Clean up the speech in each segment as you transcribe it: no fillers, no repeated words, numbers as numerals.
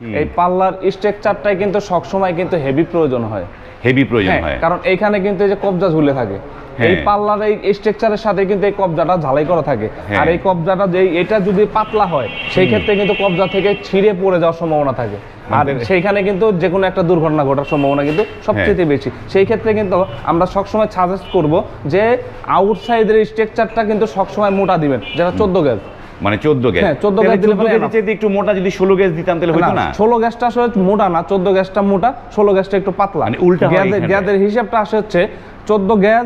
এই পাল্লার স্ট্রাকচারটাই কিন্তু সবসময় কিন্তু হেভি প্রয়োজন হয়, হেভি প্রয়োজন হয়, কারণ এইখানে কিন্তু এই যে কবজা ঝুলে থাকে, এই পাল্লার এই স্ট্রাকচারের সাথে কিন্তু এই কবজাটা ঝালাই করা থাকে, আর এই কবজাটা যে এটা যদি পাতলা হয় সেই ক্ষেত্রে কিন্তু কবজা থেকে ছিঁড়ে পড়ে যাওয়ার সম্ভাবনা থাকে, আর সেইখানে কিন্তু যে কোনো একটা দুর্ঘটনা ঘটার সম্ভাবনা কিন্তু সবচেয়ে বেশি। সেই ক্ষেত্রে কিন্তু আমরা সবসময় সাজেস্ট করব যে আউটসাইডের স্ট্রাকচারটা কিন্তু সবসময় মোটা দিবেন, যেটা 14 গেজ, মানে 14 গেজ। 14 গেজ দিলে একটু মোটা, যদি 16 গেজ দিতাম তাহলে হতো না। 16 গেজটা আসলে মোটা না, 14 গেজটা মোটা, 16 গেজটা একটু পাতলা। মানে উল্টা গেজের হিসাবটা আসে হচ্ছে 14 গেজ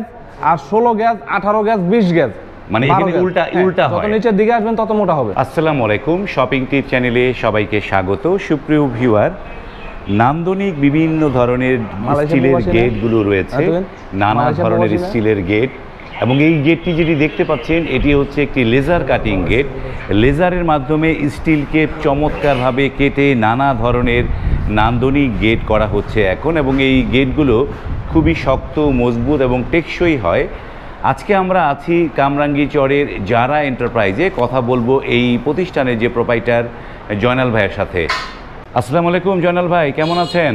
আর 16 গেজ, 18 গেজ, 20 গেজ, মানে এখানে উল্টা হয়। যত নিচের দিকে আসবেন তত মোটা হবে। আসসালামু আলাইকুম, শপিং টিপ চ্যানেলে সবাইকে স্বাগত। সুপ্রিয় ভিউয়ার, নান্দনিক বিভিন্ন ধরনের স্টিলের গেটগুলো রয়েছে, নানা ধরনের স্টিলের গেট, এবং এই গেটটি যেটি দেখতে পাচ্ছেন এটি হচ্ছে একটি লেজার কাটিং গেট। লেজারের মাধ্যমে স্টিলকে চমৎকারভাবে কেটে নানা ধরনের নান্দনিক গেট করা হচ্ছে এখন, এবং এই গেটগুলো খুবই শক্ত, মজবুত এবং টেকসই হয়। আজকে আমরা আছি কামরাঙ্গীচরের জারা এন্টারপ্রাইজে, কথা বলবো এই প্রতিষ্ঠানের যে প্রোপাইটার জয়নাল ভাইয়ের সাথে। আসসালামু আলাইকুম জয়নাল ভাই, কেমন আছেন?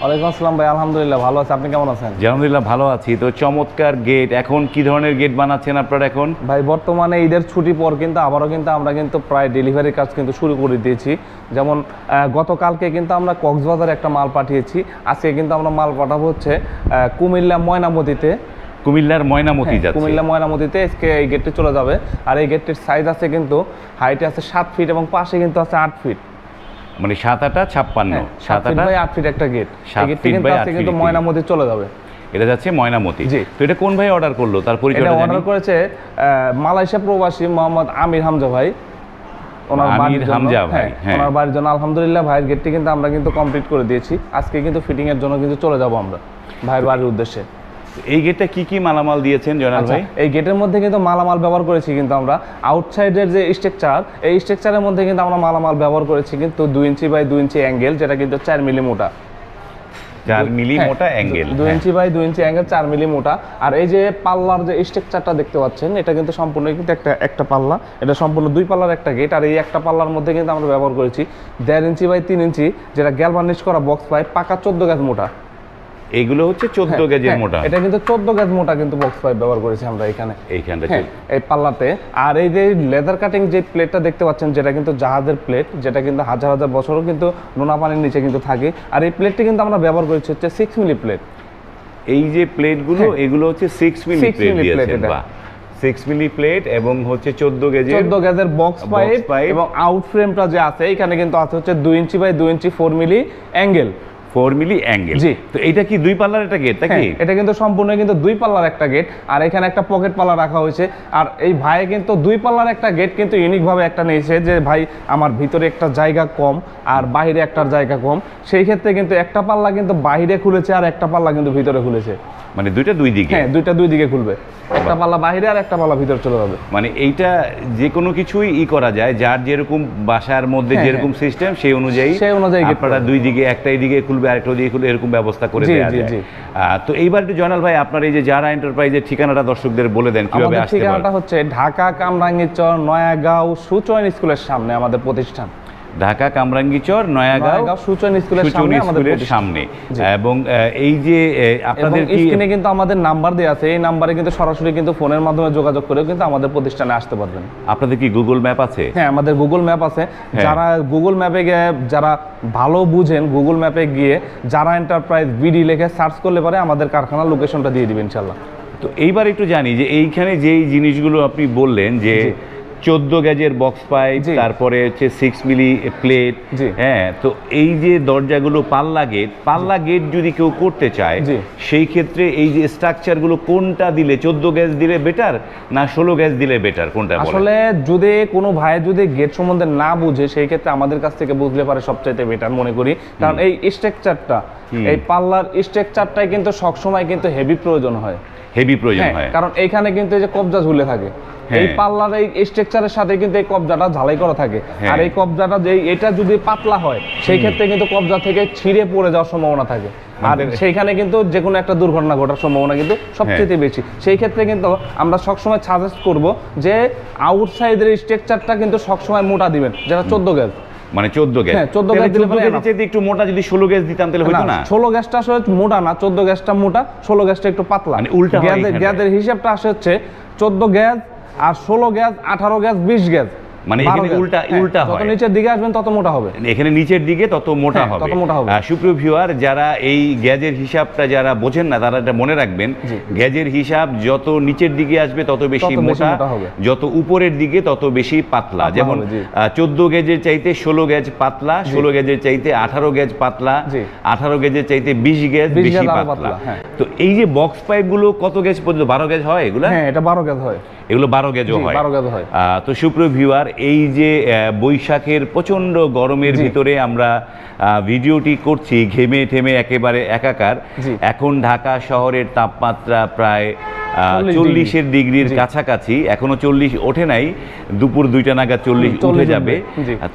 ওয়ালাইকুম আসসালাম ভাই, আলহামদুলিল্লাহ ভালো আছি, আপনি কেমন আছেন? আলহামদুলিল্লাহ ভালো আছি। তো চমৎকার গেট, এখন কি ধরনের গেট বানাচ্ছেন আপনারা এখন? ভাই বর্তমানে ঈদের ছুটি পর কিন্তু আবারও কিন্তু আমরা কিন্তু প্রায় ডেলিভারি কাজ কিন্তু শুরু করে দিয়েছি। যেমন গতকালকে কিন্তু আমরা কক্সবাজারে একটা মাল পাঠিয়েছি, আজকে কিন্তু আমরা মাল পাঠাবো হচ্ছে কুমিল্লা ময়নামতিতে। কুমিল্লার ময়নামতি যাচ্ছে, কুমিল্লা ময়নামতিতে আজকে এই গেটটি চলে যাবে। আর এই গেটটির সাইজ আছে কিন্তু হাইটে আছে 7 ফিট এবং পাশে কিন্তু আছে 8 ফিট, মানে 7-8 56, 7 ফিট বাই 8 ফিট একটা গেট। এই গেটটি কিন্তু ময়নামতি চলে যাবে, এটা যাচ্ছে ময়নামতি। জি। তো এটা কোন ভাই অর্ডার করলো, তার পরিচয়টা জানি? অর্ডার করেছে মালয়েশিয়া প্রবাসী মোহাম্মদ আমির হামজা ভাই। ওনার বাড়ির জন্য আলহামদুলিল্লাহ ভাইয়ের গেটটি কিন্তু আমরা কিন্তু কমপ্লিট করে দিয়েছি। আজকে কিন্তু ফিটিং এর জন্য কিন্তু চলে যাব আমরা ভাইয়ের বাড়ির উদ্দেশ্যে। এই গেটটা কি কি মালামাল দিয়েছেন জয়নাল ভাই? এই গেটের মধ্যে কিন্তু মালামাল ব্যবহার করেছি কিন্তু আমরা আউটসাইডের যে স্ট্রাকচার, এই স্ট্রাকচারের মধ্যে কিন্তু আমরা মালামাল ব্যবহার করেছি কিন্তু 2 ইঞ্চি বাই 2 ইঞ্চি অ্যাঙ্গেল, যেটা কিন্তু 4 মিলি মোটা, 4 মিলি মোটা angle, 2 inch by 2 inch angle, 4 milli মোটা। আর এই যে পাল্লার যে স্ট্রাকচারটা দেখতে পাচ্ছেন, এটা কিন্তু সম্পূর্ণ কিন্তু একটা পাল্লা, এটা সম্পূর্ণ 2 পাল্লার একটা গেট। আর এই একটা পাল্লার মধ্যে কিন্তু আমরা ব্যবহার করেছি 1.5 ইঞ্চি বাই 3 ইঞ্চি, যেটা গ্যালভানিশ করা বক্স পাইপ, পাকা 14 গেজ মোটা। এইগুলো হচ্ছে 14 গেজের মোটা, এটা কিন্তু 14 গেজ মোটা কিন্তু বক্স পাইপ ব্যবহার করেছি আমরা এইখানে এই পাল্লাতে। আর এই যে লেদার কাটিং যে প্লেটটা দেখতে পাচ্ছেন, যেটা কিন্তু জাহাজের প্লেট, যেটা কিন্তু হাজার হাজার বছরও কিন্তু নোনা পানির নিচে কিন্তু থাকে। আর এই প্লেটটি কিন্তু আমরা ব্যবহার করেছি হচ্ছে 6 মিলি প্লেট। এই যে প্লেটগুলো এগুলো হচ্ছে 6 মিলি প্লেট দিয়েছেন, বাহ, 6 মিলি প্লেট এবং হচ্ছে 14 গেজের বক্স পাইপ, এবং আউট ফ্রেমটা যে আছে এখানে কিন্তু আছে হচ্ছে 2 inch by 2 inch 4 milli angle, 4 milli angle. জি। তো এটা কি 2 পাল্লার একটা গেট নাকি? এটা কিন্তু সম্পূর্ণ কিন্তু 2 পাল্লার একটা গেট, আর এখানে একটা পকেট পাল্লা রাখা হয়েছে। আর এই ভাই কিন্তু 2 পাল্লার একটা গেট কিন্তু ইউনিক ভাবে একটা নিয়েছে, যে ভাই আমার ভিতরে একটা জায়গা কম আর বাইরে একটার জায়গা কম, সেই ক্ষেত্রে কিন্তু একটা পাল্লা কিন্তু বাইরে খুলেছে আর একটা পাল্লা কিন্তু ভিতরে খুলেছে, মানে দুইটা দুই দিকে। দুইটা দুই দিকে খুলবে, একটা পাল্লা বাইরে আর একটা পাল্লা ভিতরে চলে যাবে। মানে এইটা যে কোনো কিছুই করা যায়, যার যেরকম বাসার মধ্যে যেরকম সিস্টেম সেই অনুযায়ী আপনারা দুই দিকে, একটা দিকে খুলবে আরেকটা দিকে খুলবে, এরকম ব্যবস্থা করে দেওয়া যায়। তো এইবার একটু জয়নাল ভাই আপনার এই যে জারা এন্টারপ্রাইজের ঠিকানাটা দর্শকদের বলে দেন, কিভাবে আসতে পারবে? ঠিকানাটা হচ্ছে ঢাকা কামরাঙ্গীরচর নয়াগাঁও সুচয়ন স্কুলের সামনে আমাদের প্রতিষ্ঠান। ঢাকা কামরাঙ্গীচর নয়াগাঁও সুচয়ন স্কুলের সামনে। এবং এই যে আপনাদের স্ক্রিনে কিন্তু আমাদের নাম্বার দেওয়া আছে, এই নাম্বারে কিন্তু সরাসরি কিন্তু ফোনের মাধ্যমে যোগাযোগ করেও কিন্তু আমাদের প্রতিষ্ঠানে আসতে পারবেন। আপনাদের কি গুগল ম্যাপ আছে? হ্যাঁ, আমাদের গুগল ম্যাপ আছে। যারা গুগল ম্যাপে গিয়ে যারা ভালো বুঝেন, গুগল ম্যাপে গিয়ে যারা এন্টারপ্রাইজ বিডি লিখে সার্চ করলে পারে আমাদের কারখানার লোকেশনটা দিয়ে দিবেন ইনশাআল্লাহ। তো এইবার একটু জানি যে এইখানে যেই জিনিসগুলো আপনি বললেন যে 14 গেজের বক্স পাইপ, তারপরে হচ্ছে 6 মিলি প্লেট, হ্যাঁ, তো এই যে দরজাগুলো পাল্লা গেট যদি কেউ করতে চায়, সেই ক্ষেত্রে এই যে স্ট্রাকচারগুলো কোনটা দিলে, 14 গেজ দিলে বেটার না 16 গেজ দিলে বেটার, কোনটা? আসলে যদি কোনো ভাই যদি গেট সম্বন্ধে না বুঝে, সেই ক্ষেত্রে আমাদের কাছ থেকে বুঝলে পারে সবচাইতে বেটার মনে করি। কারণ এই স্ট্রাকচারটা, এই পাল্লার স্ট্রাকচারটাই কিন্তু সবসময় কিন্তু হেভি প্রয়োজন হয়, কারণ এইখানে কিন্তু এই যে কবজা ঝুলে থাকে, এই পাল্লার এই স্ট্রাকচারের সাথে কিন্তু এই কবজাটা ঝালাই করা থাকে, আর এই কবজাটা যে এটা যদি পাতলা হয় সেই ক্ষেত্রে কিন্তু কবজা থেকে ছিঁড়ে পড়ে যাওয়ার সম্ভাবনা থাকে, আর সেইখানে কিন্তু যে কোনো একটা দুর্ঘটনা ঘটার সম্ভাবনা কিন্তু সবচেয়ে বেশি। সেই ক্ষেত্রে কিন্তু আমরা সবসময় সাজেস্ট করব যে আউটসাইডের স্ট্রাকচারটা কিন্তু সবসময় মোটা দিবেন, যেটা 14 গেজ, মানে 14 গেজ। হ্যাঁ 14 গেজ দিলে 14 গেজের চাইতে একটু মোটা যদি 16 গেজ দিতাম তাহলে হতো না? 16 গেজটা আসলে মোটা না, 14 গেজটা মোটা, 16 গেজটা একটু পাতলা। মানে উল্টা হয় এখানে। গেজের হিসাবটা আসে হচ্ছে 14 গেজ আর 16 গেজ, 18 গেজ, 20 গেজ। মানে এখানে উল্টা হয়, যত নিচের দিকে আসবেন তত মোটা হবে, এখানে নিচের দিকে তত মোটা হবে, তত মোটা হবে। সুপ্রিয় ভিউয়ার, যারা এই গ্যাজের হিসাবটা যারা বোঝেন না তারা এটা মনে রাখবেন, গ্যাজের হিসাব যত নিচের দিকে আসবে তত বেশি মোটা, যত উপরের দিকে তত বেশি পাতলা। যেমন 14 গেজের চাইতে 16 গেজ পাতলা, 16 গেজের চাইতে 18 গেজ পাতলা, 18 গেজের চাইতে 20 গেজ বেশি পাতলা। তো এই যে বক্স পাইপগুলো কত গেজ পর্যন্ত? 12 গেজ হয় এগুলো? হ্যাঁ এটা 12 গেজ হয়, এগুলো 12 গেজও হয়। 12 গেজ হয়। তো সুপ্রিয় ভিউয়ার, এই যে বৈশাখের প্রচন্ড গরমের ভিতরে আমরা ভিডিওটি করছি, ঘেমে ঠেমে একেবারে একাকার। এখন ঢাকা শহরের তাপমাত্রা প্রায় 40 ডিগ্রির কাছাকাছি, এখনো 40 ওঠে নাই, দুপুর 2টা নাগাদ 40 উঠে যাবে।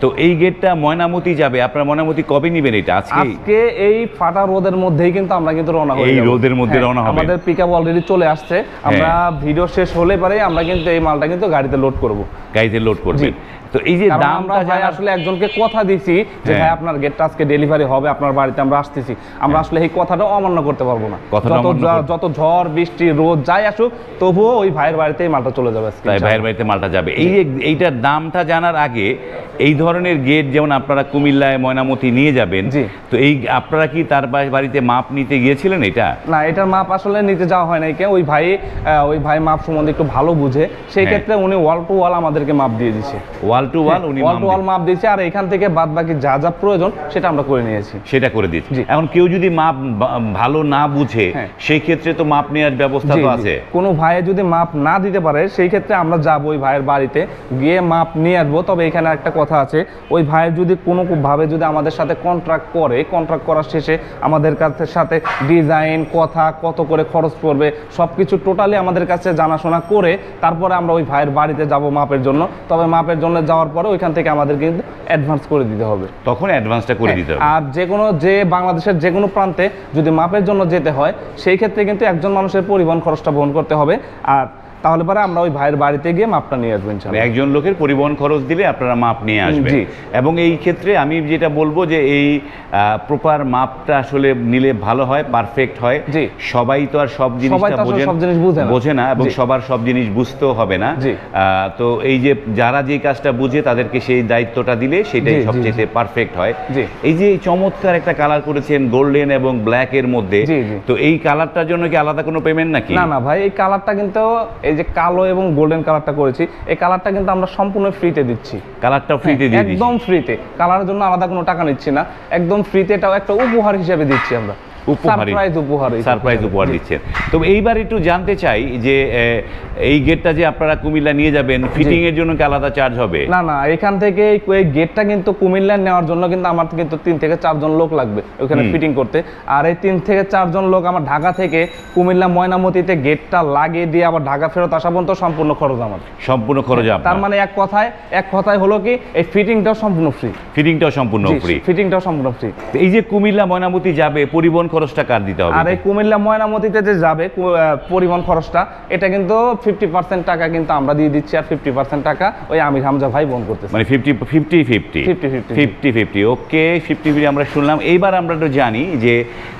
তো এই গেটটা ময়নামতি যাবে, আপনারা ময়নামতি কবে নিবেন এটা? আজকে এই ফাটা রোদের মধ্যেই কিন্তু আমরা কিন্তু রওনা হব, এই রোদের মধ্যে রওনা হবে। আমাদের পিকআপ অলরেডি চলে আসছে, আমরা ভিডিও শেষ হলে পরে আমরা কিন্তু এই মালটা কিন্তু গাড়িতে লোড করব, গাড়িতে লোড করবেন। তো এই যে দামটা ভাই আসলে একজনকে কথা দিছি যে ভাই আপনার গেটটা আজকে ডেলিভারি হবে, আপনার বাড়িতে আমরা আসতেছি, আমরা আসলে এই কথাটা অমান্য করতে পারবো না। যত ঝড় বৃষ্টি রোদ যাই আসুক তবুও ওই ভাইয়ের বাড়িতেই মালটা চলে যাবে, তাই ভাইয়ের বাড়িতে মালটা যাবে। এই যে এইটার দামটা জানার আগে, এই ধরনের গেট যেমন আপনারা কুমিল্লায় ময়নামতি নিয়ে যাবেন, তো এই আপনারা কি তার বাড়িতে মাপ নিতে গিয়েছিলেন? এটা না, এটার মাপ আসলে নিতে যাওয়া হয় নাই, কে ওই ভাই মাপ সম্বন্ধে একটু ভালো বুঝে, সেই ক্ষেত্রে উনি ওয়াল টু ওয়াল আমাদেরকে মাপ দিয়ে দিয়েছে, ওয়াল টু ওয়াল উনি মাপ দিয়েছে, আর এখান থেকে বাদ বাকি যা যা প্রয়োজন সেটা আমরা করে নিয়েছি, সেটা করে দিয়েছি। এখন কেউ যদি মাপ ভালো না বুঝে সেই ক্ষেত্রে তো মাপ নেওয়ার ব্যবস্থা তো আছে। কোনো ভাই যদি মাপ না দিতে পারে সেই ক্ষেত্রে আমরা যাব ওই ভাইয়ের বাড়িতে গিয়ে মাপ নিয়ে আসবো। তবে এখানে একটা কথা আছে, ওই ভাইয়ের যদি কোনো ভাবে যদি আমাদের সাথে কন্ট্রাক্ট করার শেষে আমাদের সাথে ডিজাইন, কথা, কত করে খরচ পড়বে সবকিছু টোটালি আমাদের কাছে জানাশোনা করে তারপরে আমরা ওই ভাইয়ের বাড়িতে যাব মাপের জন্য। তবে মাপের জন্য যাওয়ার পরে ওইখান থেকে আমাদের কিন্তু অ্যাডভান্স করে দিতে হবে, তখন অ্যাডভান্সটা করে দিতে হবে। আর যে বাংলাদেশের যে কোনো প্রান্তে যদি মাপের জন্য যেতে হয় সেই ক্ষেত্রে কিন্তু একজন মানুষের পরিবহন খরচটা বহন করতে হবে, আর তাহলে পরে আমরা ওই ভাইয়ের বাড়িতে গিয়ে মাপটা নিয়ে আসবেন। একজন লোকের পরিবহন খরচ দিলে আপনারা মাপ নিয়ে আসবেন। এবং এই ক্ষেত্রে আমি যেটা বলবো যে এই প্রপার মাপটা আসলে নিলে ভালো হয়, পারফেক্ট হয়। সবাই তো আর সব জিনিসটা বোঝে না, এবং সবার সব জিনিস বুঝতেও হবে না। তো এই যে যারা যে কাজটা বুঝে তাদেরকে সেই দায়িত্বটা দিলে সেটাই সবচেয়ে পারফেক্ট হয়। এই যে চমৎকার একটা কালার করেছেন গোল্ডেন এবং ব্ল্যাক এর মধ্যে, তো এই কালারটার জন্য কি আলাদা কোনো পেমেন্ট নাকি? না ভাই, এই কালারটা কিন্তু এই যে কালো এবং গোল্ডেন কালারটা করেছি, এই কালারটা কিন্তু আমরা সম্পূর্ণ ফ্রিতে দিচ্ছি, কালারটা ফ্রিতে দিয়ে দিচ্ছি, একদম ফ্রিতে, কালারের জন্য আলাদা কোনো টাকা নিচ্ছি না, একদম ফ্রিতে, এটাও একটা উপহার হিসেবে দিচ্ছি আমরা, সারপ্রাইজ উপহার দিচ্ছেন। তো এইবার একটু জানতে চাই যে এই গেটটা যে আপনারা কুমিল্লা নিয়ে যাবেন, ফিটিং এর জন্য কি আলাদা চার্জ হবে? না, এখান থেকে এই গেটটা কিন্তু কুমিল্লা নেওয়ার জন্য কিন্তু আমার কিন্তু 3 থেকে 4 জন লোক লাগবে ওখানে ফিটিং করতে, আর এই 3 থেকে 4 জন লোক আমার ঢাকা থেকে কুমিল্লা ময়নামতিতে গেটটা লাগিয়ে দিয়ে আবার ঢাকা ফেরত আসা পর্যন্ত সম্পূর্ণ খরচ আমার, সম্পূর্ণ খরচ আপনার। তার মানে এক কথায় হলো কি এই ফিটিংটাও সম্পূর্ণ ফ্রি, ফিটিংটাও সম্পূর্ণ ফ্রি। এই যে কুমিল্লা ময়নামতি যাবে, পরিবহন খরচটা কার দিতে হবে? আর এই কুমিল্লা ময়নামতিতে যে যাবে পরিবহন খরচটা, এটা কিন্তু 50% টাকা কিন্তু আমরা দিয়ে দিচ্ছি, আর 50% টাকা ওই আমির হামজা ভাই বহন করতেছে, মানে 50-50। ওকে, 50 আমরা শুনলাম। এইবার আমরা তো জানি যে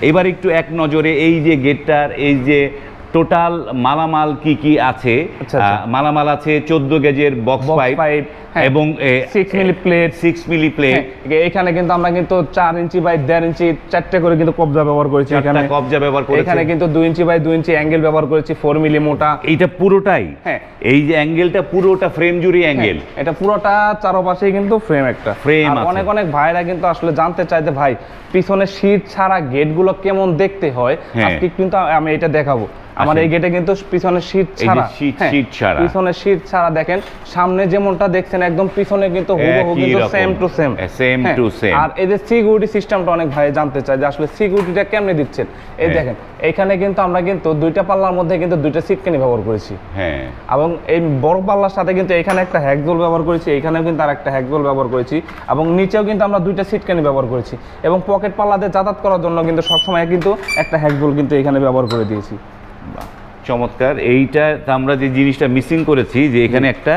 এবার একটু এক নজরে এই যে গেটটার এই যে টোটাল মালামাল কি আছে। মালামাল আছে 14 গেজের বক্স পাইপ এবং 6 মিলি প্লেট। এখানে কিন্তু আমরা কিন্তু 4 ইঞ্চি বাই 1.5 ইঞ্চি 4টে করে কিন্তু কবজা ব্যবহার করেছি, এখানে কিন্তু 2 ইঞ্চি বাই 2 ইঞ্চি অ্যাঙ্গেল ব্যবহার করেছি, 4 মিলি মোটা। এইটা পুরোটাই, এই যে অ্যাঙ্গেলটা পুরোটা ফ্রেম জুড়ে অ্যাঙ্গেল, এটা পুরোটা চারপাশেই কিন্তু ফ্রেম একটা ফ্রেম। অনেক ভাইরা কিন্তু আসলে জানতে চায় যে ভাই পিছনে শীট ছাড়া গেটগুলো কেমন দেখতে হয়, আজকে কিন্তু আমি এটা দেখাবো। আমার এই গেটে কিন্তু পিছনে শীট ছাড়া, পিছনে শীট ছাড়া দেখেন, সামনে যেমনটা দেখছেন একদম পিছনে কিন্তু হুবহু কিন্তু সেম টু সেম। আর এই যে সিকিউরিটি সিস্টেমটা অনেক ভাই জানতে চায় যে আসলে সিকিউরিটিটা কেমনে দিচ্ছেন। এই দেখেন এখানে কিন্তু আমরা কিন্তু 2টা পাল্লার মধ্যে কিন্তু 2টা সিটকানি ব্যবহার করেছি, এবং এই বড় পাল্লার সাথে কিন্তু এখানে একটা হ্যাকজোল ব্যবহার করেছি, এখানেও কিন্তু আর একটা হ্যাকজোল ব্যবহার করেছি, এবং নিচেও কিন্তু আমরা 2টা সিটকানি ব্যবহার করেছি, এবং পকেট পাল্লাতে যাতায়াত করার জন্য কিন্তু সবসময় কিন্তু একটা হ্যাকজোল কিন্তু এখানে ব্যবহার করে দিয়েছি। চমৎকার। এইটা আমরা যে জিনিসটা মিসিং করেছি যে এখানে একটা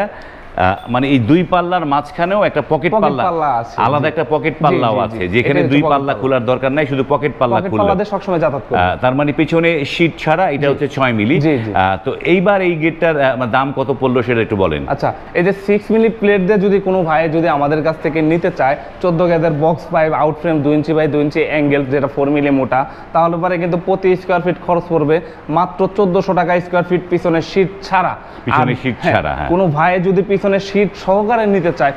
মানে এই দুই পাল্লার মাঝখানেও একটা পকেট পাল্লা আছে, আলাদা একটা পকেট পাল্লাও আছে, যেখানে দুই পাল্লা খোলার দরকার নাই, শুধু পকেট পাল্লা খুললে সবসময় যাতায়াত করবে। তার মানে পিছনে শীট ছাড়া এটা হচ্ছে 6 মিলি। তো এইবার এই গেটটার দাম কত পড়লো সেটা একটু বলেন। আচ্ছা, এই যে 6 মিলি প্লেট দিয়ে যদি কোনো ভাই যদি আমাদের কাছ থেকে নিতে চায়, 14 গেজের box pipe, out frame 2 inch by 2 inch angle, যেটা 4 মিলি মোটা, তাহলে পরে কিন্তু প্রতি স্কোয়ার ফিট খরচ পড়বে মাত্র 1400 টাকা স্কোয়ার ফিট, পিছনে শীট ছাড়া। পিছনে শীট ছাড়া, কোনো ভাই যদি পিছনে শীট সহকারে নিতে চায়,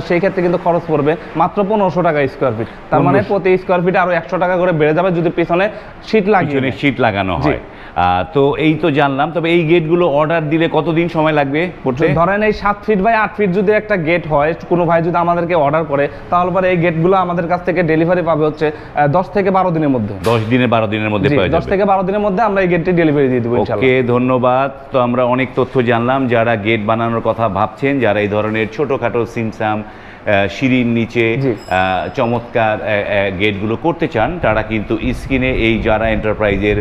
সেই ক্ষেত্রে কিন্তু খরচ পড়বে মাত্র 1500 টাকা স্কোয়ার ফিট। তার মানে প্রতি স্কোয়ার ফিটে আরো 100 টাকা করে বেড়ে যাবে যদি পিছনে শীট লাগানো হয়। তো এই তো জানলাম, তবে এই গেটগুলো অর্ডার দিলে কতদিন সময় লাগবে করতে? ধরেন এই 7 ফিট বাই 8 ফিট যদি একটা গেট হয়, কোনো ভাই যদি আমাদেরকে অর্ডার করে, তাহলে পরে এই গেটগুলো আমাদের কাছ থেকে ডেলিভারি পাবে হচ্ছে 10 থেকে 12 দিনের মধ্যে। 12 দিনের মধ্যে পাওয়া যাবে। 10 থেকে 12 দিনের মধ্যে আমরা এই গেটটি ডেলিভারি দিয়ে দেব ইনশাআল্লাহ। ওকে, ধন্যবাদ। তো আমরা অনেক তথ্য জানলাম। যারা গেট বানানোর কথা ভাবছেন, যারা এই ধরনের ছোটখাটো সিমসাম সিঁড়ির নিচে চমৎকার গেটগুলো করতে চান, তারা কিন্তু স্ক্রিনে এই যারা এন্টারপ্রাইজের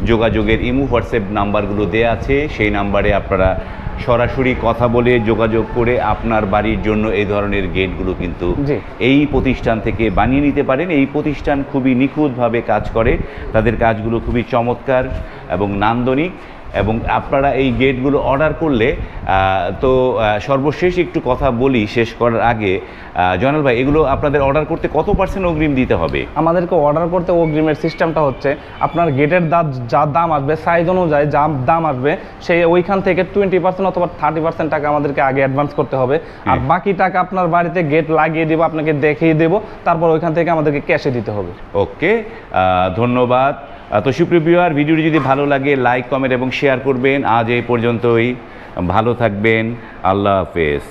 যোগাযোগের ইমো হোয়াটসঅ্যাপ নাম্বারগুলো দেয়া আছে, সেই নাম্বারে আপনারা সরাসরি কথা বলে যোগাযোগ করে আপনার বাড়ির জন্য এই ধরনের গেটগুলো কিন্তু এই প্রতিষ্ঠান থেকে বানিয়ে নিতে পারেন। এই প্রতিষ্ঠান খুবই নিখুঁতভাবে কাজ করে, তাদের কাজগুলো খুবই চমৎকার এবং নান্দনিক। এবং আপনারা এই গেটগুলো অর্ডার করলে, তো সর্বশেষ একটু কথা বলি শেষ করার আগে, জয়নাল ভাই, এগুলো আপনাদের অর্ডার করতে কত % অগ্রিম দিতে হবে? আমাদেরকে অর্ডার করতে অগ্রিমের সিস্টেমটা হচ্ছে, আপনার গেটের যা দাম আসবে, সাইজ অনুযায়ী যা দাম আসবে, সেই ওইখান থেকে 20% অথবা 30% টাকা আমাদেরকে আগে অ্যাডভান্স করতে হবে। আর বাকি টাকা আপনার বাড়িতে গেট লাগিয়ে দেবো, আপনাকে দেখিয়ে দেবো, তারপর ওইখান থেকে আমাদেরকে ক্যাশে দিতে হবে। ওকে, ধন্যবাদ। তো সুপ্রিয় ভিউয়ার, ভিডিওটি যদি ভালো লাগে লাইক, কমেন্ট এবং শেয়ার করবেন। আজ এই পর্যন্তই, ভালো থাকবেন, আল্লাহ হাফেজ।